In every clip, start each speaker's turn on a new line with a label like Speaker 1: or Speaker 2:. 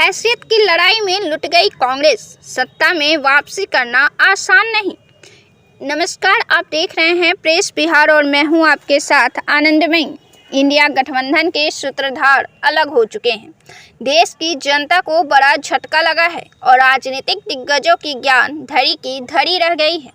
Speaker 1: हैसियत की लड़ाई में लुट गई कांग्रेस, सत्ता में वापसी करना आसान नहीं। नमस्कार, आप देख रहे हैं प्रेस बिहार और मैं हूं आपके साथ आनंदमयी। इंडिया गठबंधन के सूत्रधार अलग हो चुके हैं। देश की जनता को बड़ा झटका लगा है और राजनीतिक दिग्गजों की ज्ञान धड़ी की धड़ी रह गई है।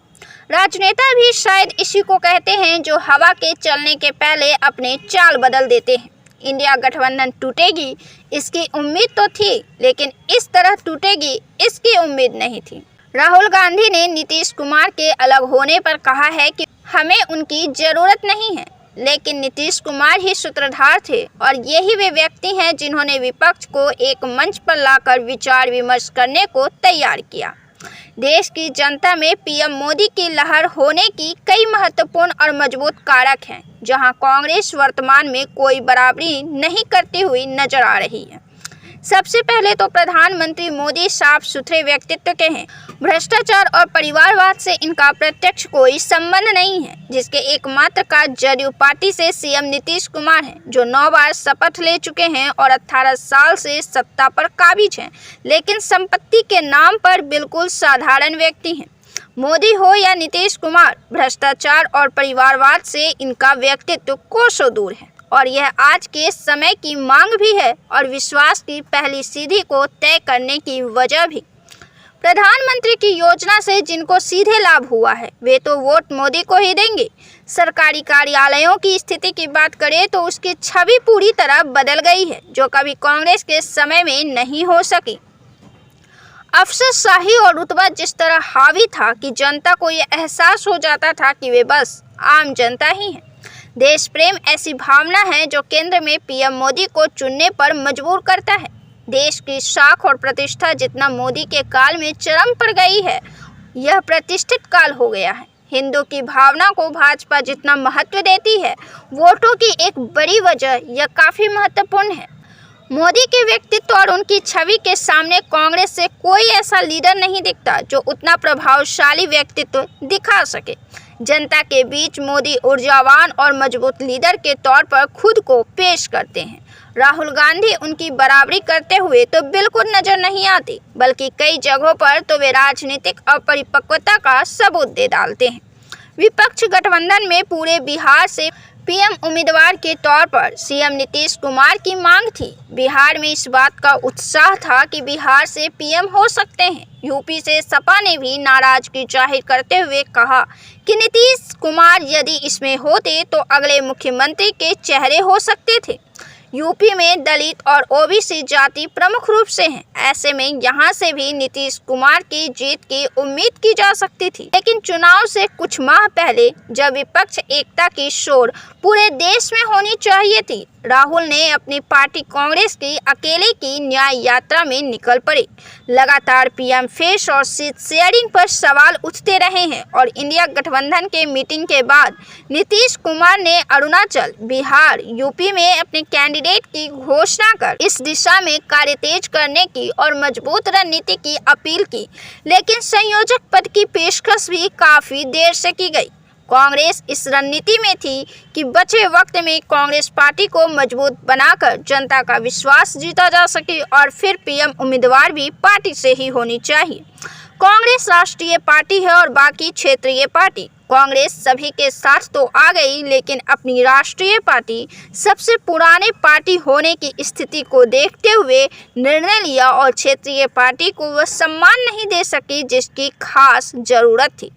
Speaker 1: राजनेता भी शायद इसी को कहते हैं जो हवा के चलने के पहले अपने चाल बदल देते हैं। इंडिया गठबंधन टूटेगी इसकी उम्मीद तो थी, लेकिन इस तरह टूटेगी इसकी उम्मीद नहीं थी। राहुल गांधी ने नीतीश कुमार के अलग होने पर कहा है कि हमें उनकी जरूरत नहीं है, लेकिन नीतीश कुमार ही सूत्रधार थे और यही वे व्यक्ति हैं जिन्होंने विपक्ष को एक मंच पर लाकर विचार विमर्श करने को तैयार किया। देश की जनता में पीएम मोदी की लहर होने की कई महत्वपूर्ण और मजबूत कारक हैं, जहां कांग्रेस वर्तमान में कोई बराबरी नहीं करती हुई नजर आ रही है। सबसे पहले तो प्रधानमंत्री मोदी साफ सुथरे व्यक्तित्व के हैं। भ्रष्टाचार और परिवारवाद से इनका प्रत्यक्ष कोई संबंध नहीं है, जिसके एकमात्र का जदयू पार्टी से सीएम नीतीश कुमार हैं, जो 9 बार शपथ ले चुके हैं और 18 साल से सत्ता पर काबिज हैं, लेकिन संपत्ति के नाम पर बिल्कुल साधारण व्यक्ति हैं। मोदी हो या नीतीश कुमार, भ्रष्टाचार और परिवारवाद से इनका व्यक्तित्व कोसों दूर है और यह आज के समय की मांग भी है और विश्वास की पहली सीढ़ी को तय करने की वजह भी। प्रधानमंत्री की योजना से जिनको सीधे लाभ हुआ है वे तो वोट मोदी को ही देंगे। सरकारी कार्यालयों की स्थिति की बात करें तो उसकी छवि पूरी तरह बदल गई है, जो कभी कांग्रेस के समय में नहीं हो सकी। अफसरशाही और रुतबा जिस तरह हावी था कि जनता को यह एहसास हो जाता था कि वे बस आम जनता ही हैं। देश प्रेम ऐसी भावना है जो केंद्र में पीएम मोदी को चुनने पर मजबूर करता है। देश की साख और प्रतिष्ठा जितना मोदी के काल में चरम पर गई है, यह प्रतिष्ठित काल हो गया है। हिंदू की भावना को भाजपा जितना महत्व देती है, वोटों की एक बड़ी वजह यह काफ़ी महत्वपूर्ण है। मोदी के व्यक्तित्व और उनकी छवि के सामने कांग्रेस से कोई ऐसा लीडर नहीं दिखता जो उतना प्रभावशाली व्यक्तित्व दिखा सके। जनता के बीच मोदी ऊर्जावान और मजबूत लीडर के तौर पर खुद को पेश करते हैं। राहुल गांधी उनकी बराबरी करते हुए तो बिल्कुल नजर नहीं आती, बल्कि कई जगहों पर तो वे राजनीतिक अपरिपक्वता का सबूत दे डालते हैं। विपक्ष गठबंधन में पूरे बिहार से पीएम उम्मीदवार के तौर पर सीएम नीतीश कुमार की मांग थी। बिहार में इस बात का उत्साह था कि बिहार से पीएम हो सकते हैं। यूपी से सपा ने भी नाराजगी जाहिर करते हुए कहा कि नीतीश कुमार यदि इसमें होते तो अगले मुख्यमंत्री के चेहरे हो सकते थे। यूपी में दलित और ओबीसी जाति प्रमुख रूप से हैं। ऐसे में यहां से भी नीतीश कुमार की जीत की उम्मीद की जा सकती थी, लेकिन चुनाव से कुछ माह पहले जब विपक्ष एकता की शोर पूरे देश में होनी चाहिए थी, राहुल ने अपनी पार्टी कांग्रेस की अकेले की न्याय यात्रा में निकल पड़े। लगातार पीएम फेस और सीट शेयरिंग पर सवाल उठते रहे हैं और इंडिया गठबंधन के मीटिंग के बाद नीतीश कुमार ने अरुणाचल, बिहार, यूपी में अपने कैंडिडेट की घोषणा कर इस दिशा में कार्य तेज करने की और मजबूत रणनीति की अपील की, लेकिन संयोजक पद की पेशकश भी काफी देर से की गई। कांग्रेस इस रणनीति में थी कि बचे वक्त में कांग्रेस पार्टी को मजबूत बनाकर जनता का विश्वास जीता जा सके और फिर पीएम उम्मीदवार भी पार्टी से ही होनी चाहिए। कांग्रेस राष्ट्रीय पार्टी है और बाकी क्षेत्रीय पार्टी। कांग्रेस सभी के साथ तो आ गई, लेकिन अपनी राष्ट्रीय पार्टी सबसे पुराने पार्टी होने की स्थिति को देखते हुए निर्णय लिया और क्षेत्रीय पार्टी को वह सम्मान नहीं दे सकी जिसकी खास जरूरत थी।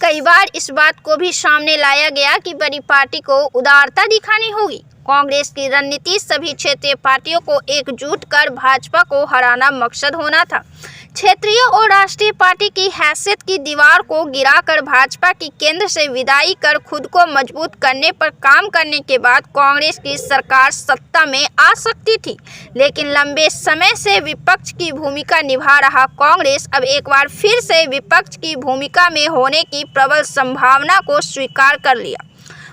Speaker 1: कई बार इस बात को भी सामने लाया गया कि बड़ी पार्टी को उदारता दिखानी होगी। कांग्रेस की रणनीति सभी क्षेत्रीय पार्टियों को एकजुट कर भाजपा को हराना मकसद होना था। क्षेत्रीय और राष्ट्रीय पार्टी की हैसियत की दीवार को गिराकर भाजपा की केंद्र से विदाई कर खुद को मजबूत करने पर काम करने के बाद कांग्रेस की सरकार सत्ता में आ सकती थी, लेकिन लंबे समय से विपक्ष की भूमिका निभा रहा कांग्रेस अब एक बार फिर से विपक्ष की भूमिका में होने की प्रबल संभावना को स्वीकार कर लिया।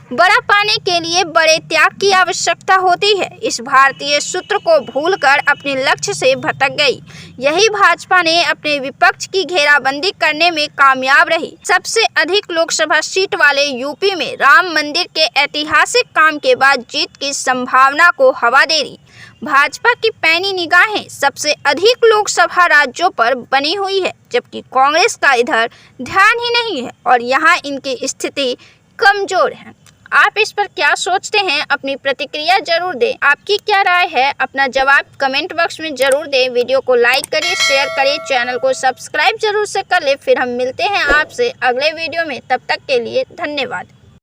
Speaker 1: बड़ा पाने के लिए बड़े त्याग की आवश्यकता होती है। इस भारतीय सूत्र को भूलकर अपने लक्ष्य से भटक गई। यही भाजपा ने अपने विपक्ष की घेराबंदी करने में कामयाब रही। सबसे अधिक लोकसभा सीट वाले यूपी में राम मंदिर के ऐतिहासिक काम के बाद जीत की संभावना को हवा दे रही। भाजपा की पैनी निगाहें सबसे अधिक लोकसभा राज्यों पर बनी हुई है, जबकि कांग्रेस का इधर ध्यान ही नहीं है और यहाँ इनकी स्थिति कमजोर है। आप इस पर क्या सोचते हैं? अपनी प्रतिक्रिया जरूर दें। आपकी क्या राय है? अपना जवाब कमेंट बॉक्स में जरूर दें। वीडियो को लाइक करिए, शेयर करिए, चैनल को सब्सक्राइब जरूर से कर ले। फिर हम मिलते हैं आपसे अगले वीडियो में। तब तक के लिए धन्यवाद।